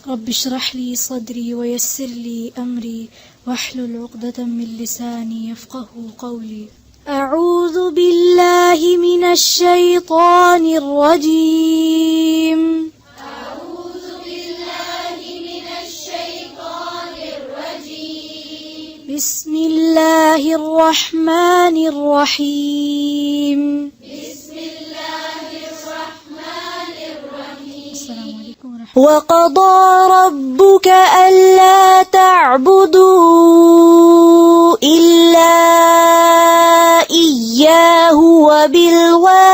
رب اشرح لي صدري ويسر لي أمري واحلل عقدة من لساني يفقه قولي. أعوذ بالله من الشيطان الرجيم. أعوذ بالله من الشيطان الرجيم. بسم الله الرحمن الرحيم. بسم الله الرحمن الرحيم. السلام عليكم ورحمة الله. وقضى ربك ألا تعبدوا إلا إياه وبالوالدين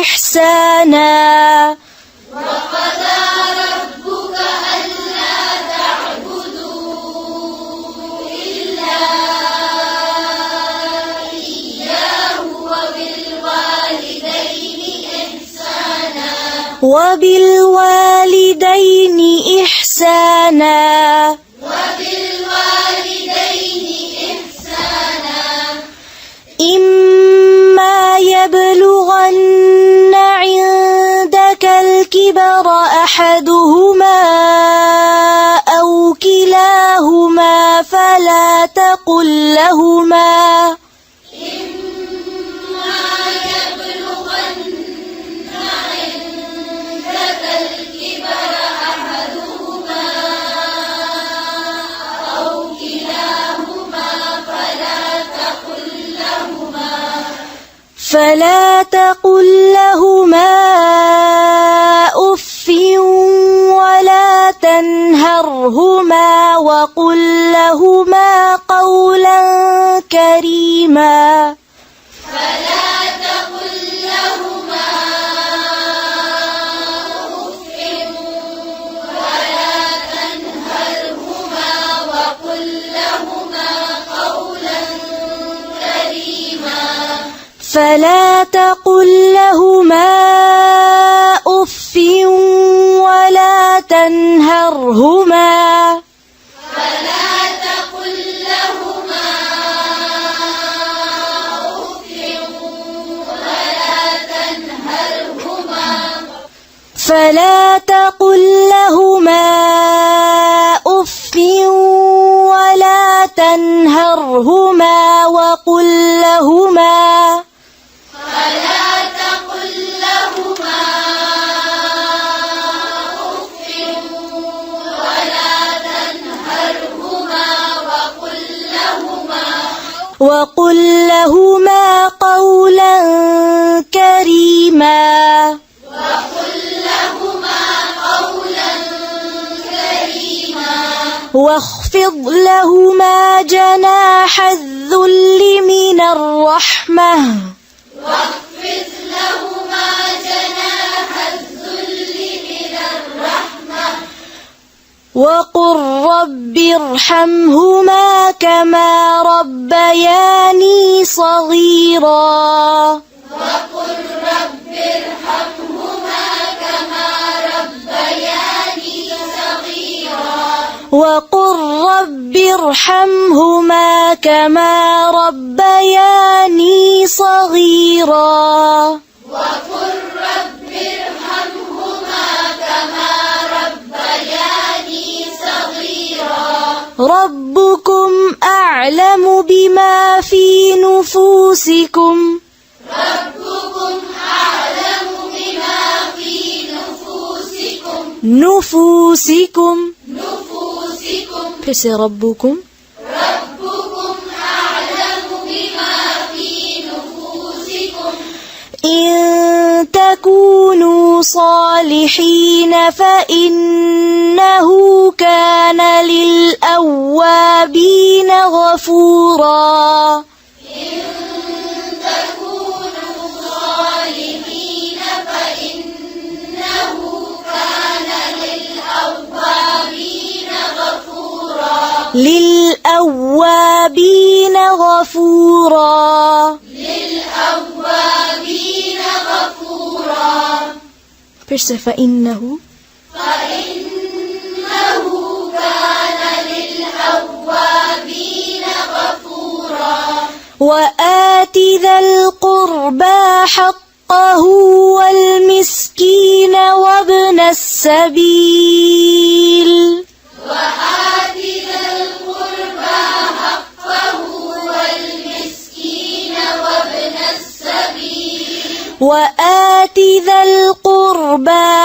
إحسانا. وقضى ربك ألا تعبدوا إلا إياه وبالوالدين إحسانا. وبالوالدين إحسانا. وبالوالدين إحسانا. إما يبلغن عندك الكبر أحدهما أو كلاهما فلا تقل لهما أف ولا تنهرهما وقل لهما قولا كريما. فلا تقل لهما أف ولا تنهرهما وقل لهما قولا كريما. فلا تقل لهما أف ولا تنهرهما. فلا تقل لهما أف ولا تنهرهما. فلا تقل لهما أف ولا تنهرهما وقل لهما وقل لهما قولا كريما. وقل لهما قولا كريما. واخفض لهما جناح الذل من الرحمة. واخفض لهما جناح الذل من الرحمة. وقل رب ارحمهما كما ربياني صغيرا. وقل رب ارحمهما كما ربياني صغيرا. وقل رب ارحمهما كما ربياني صغيرا. وقل رب ارحمهما كما ربياني صغيرا. ربكم أعلم بما في نفوسكم. ربكم أعلم بما في نفوسكم. نفوسكم. فسي ربكم. ربكم أعلم بما في نفوسكم. إن تكونوا صالحين فإنه كان للأوابين غفورا. إن تكونوا صالحين فإنه كان للأوابين غفورا. للأوابين غفورا. للأوابين غفورا. فإنه كان للأوابين غفورا. وآت ذا القربى حقه حقه والمسكين وابن السبيل وآت ذا القربى حقه والمسكين وابن السبيل وآت ذا القربى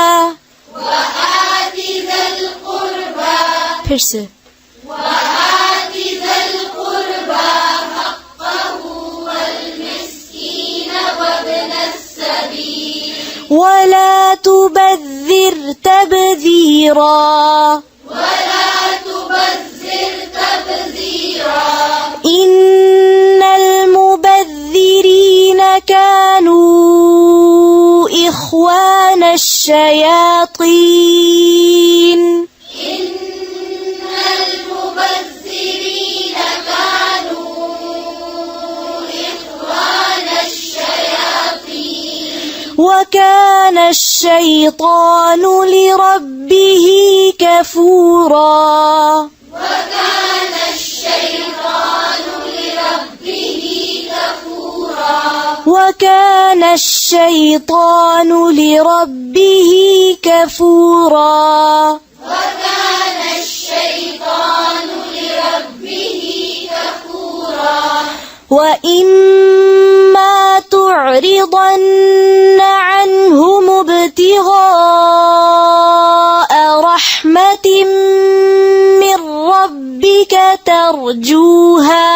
फिर से وآت ذا القربى حقه والمسكين وابن السبيل ولا تبذر تبذيرا إن المبذرين كانوا إخوان الشياطين وكان الشيطان لربه كفورا وكان الشيطان لربه كفورا وإما تعرضن عنهم ابتغاء رحمة من ربك ترجوها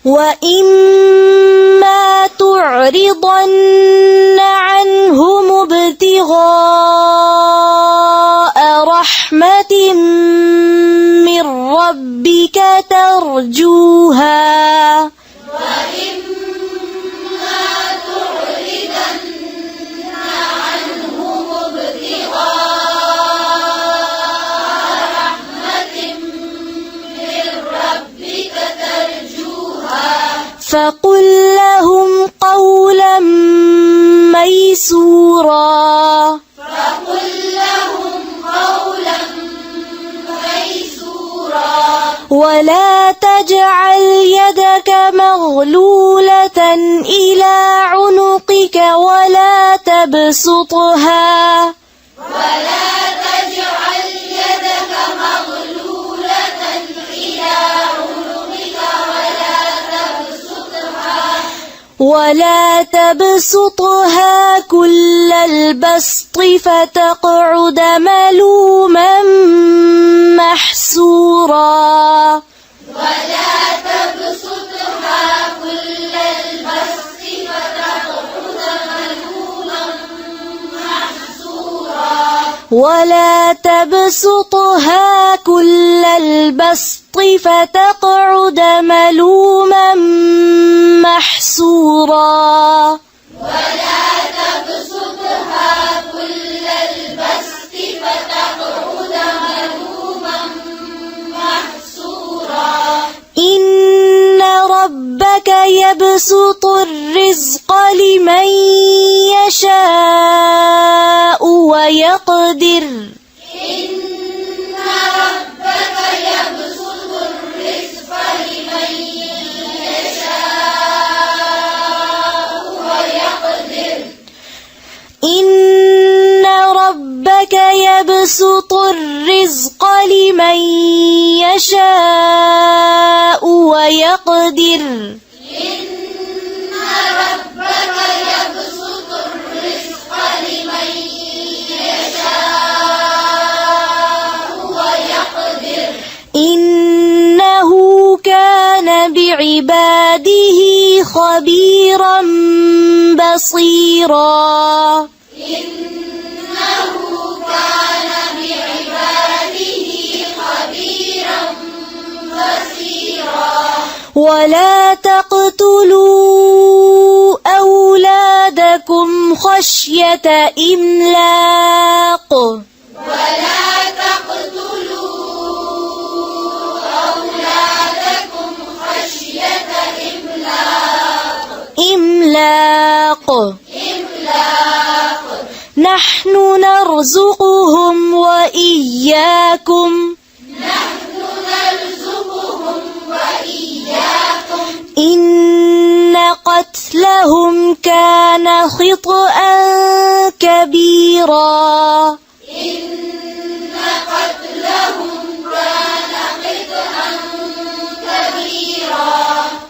وإما تعرضن عنهم ابتغاء رحمة من ربك ترجوها فقل لهم قولا ميسورا ولا تجعل يدك مغلولة إلى عنقك ولا تبسطها كل البسط فتقعد ملوما محسورا ولا تبسطها كل البسط فتقعد ملوما محسورا إن ربك يبسط الرزق لمن يشاء ويقدر إن ربك يبسط الرزق لمن يشاء ويقدر إنه كان بعباده خبيرا بصيرا ولا تقتلوا أولادكم خشية إملاق إملاق نحن نرزقهم وإياكم إن قتلهم كان خطأ كبيرا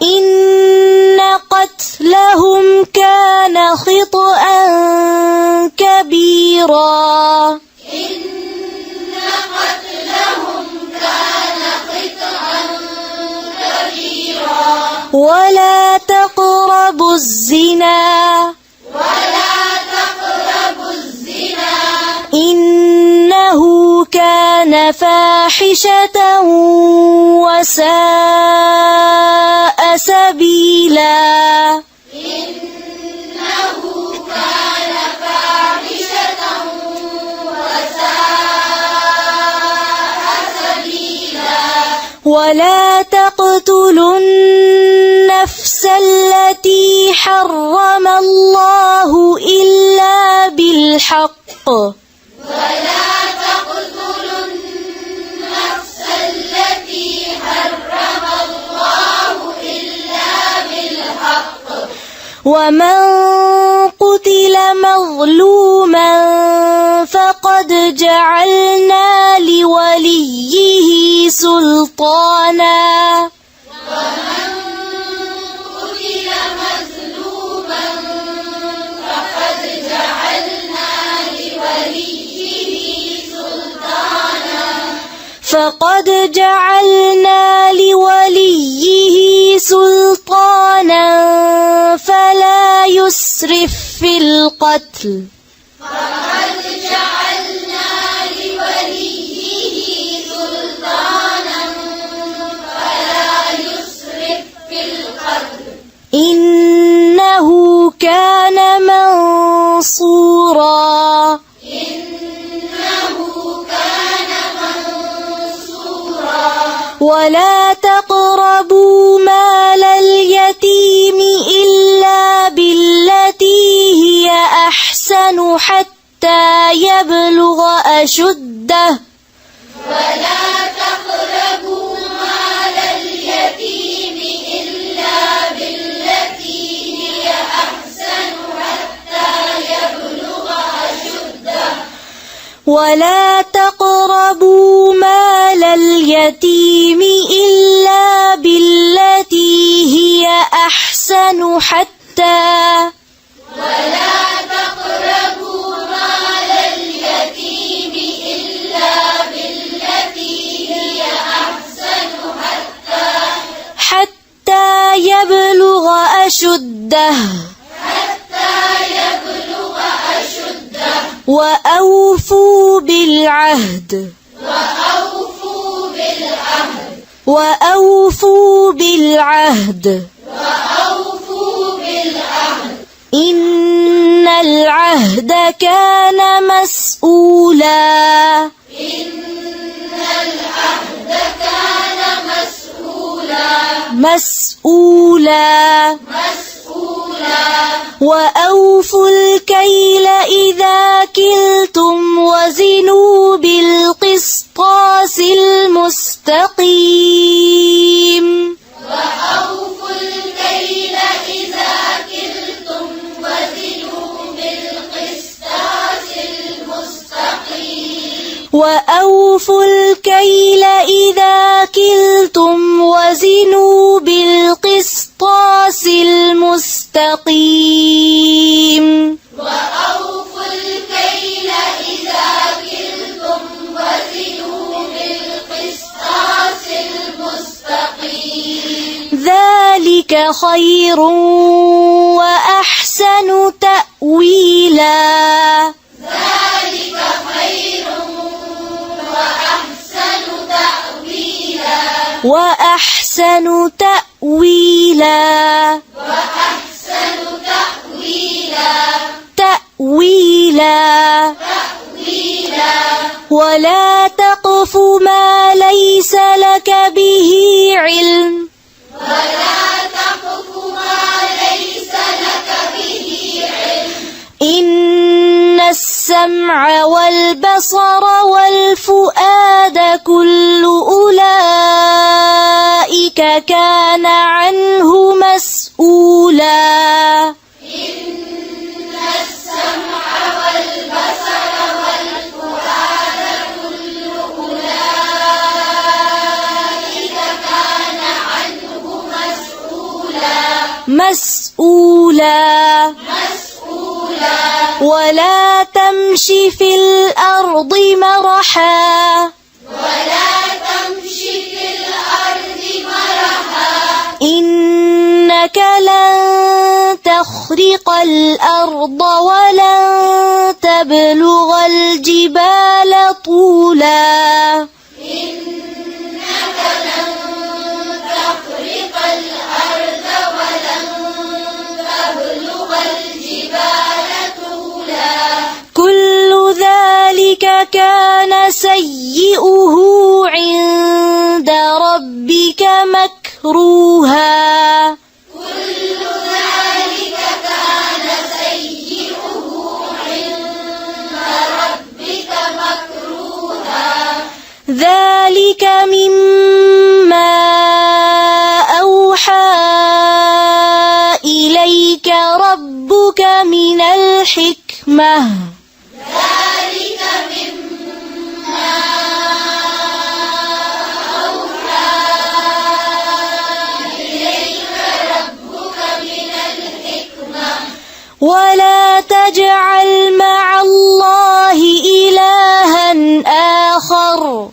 إن قتلهم كان خطأ كبيرا ولا تقربوا الزنا إنه كان فاحشة وساء سبيلا ولا تقتلوا النفس التي حرم الله إلا بالحق ومن قتل مظلوما فقد جعلنا لوليه سلطانا فقد جعلنا لوليه سلطانا فلا يسرف في القتل إنه كان منصورا ولا تقربوا مال اليتيم إلا بالتي هي أحسن حتى يبلغ أشده ولا تقربوا مال اليتيم إلا بالتي هي أحسن حتى يبلغ أشده وأوفوا بالعهد إن العهد كان مسؤولا وأوفوا الكيل إذا كلتم وزنوا بالقسطاس المستقيم وأوفوا الكيل إذا كلتم وزنوا بالقسطاس المستقيم ذلك خير وأحسن تأويلا وأحسن تأويلا ولا تقف ما ليس لك به علم إن السمع والبصر والفؤاد كل أولئك كان عنه مسؤولا إن السمع والبصر والفؤاد كل أولئك كان عنه مسؤولا ولا تمش في الأرض مرحا إنك لن تخرق الأرض ولن تبلغ الجبال طولا كل ذلك كان سيئه عند ربك مكروها ذلك مما أوحى إليك ربك من الحكمة ولا تجعل مع الله إلها آخر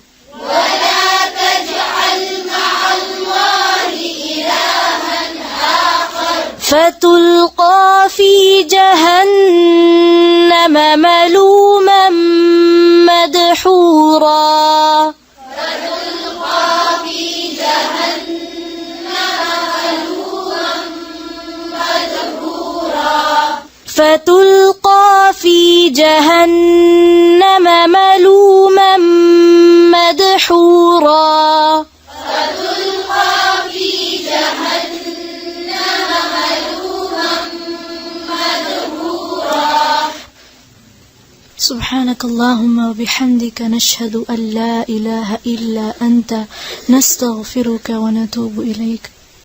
فتلقى في جهنم ملوما مدحورا فتلقى في جهنم ملوما مدحورا سبحانك اللهم وبحمدك نشهد أن لا إله إلا أنت نستغفرك ونتوب إليك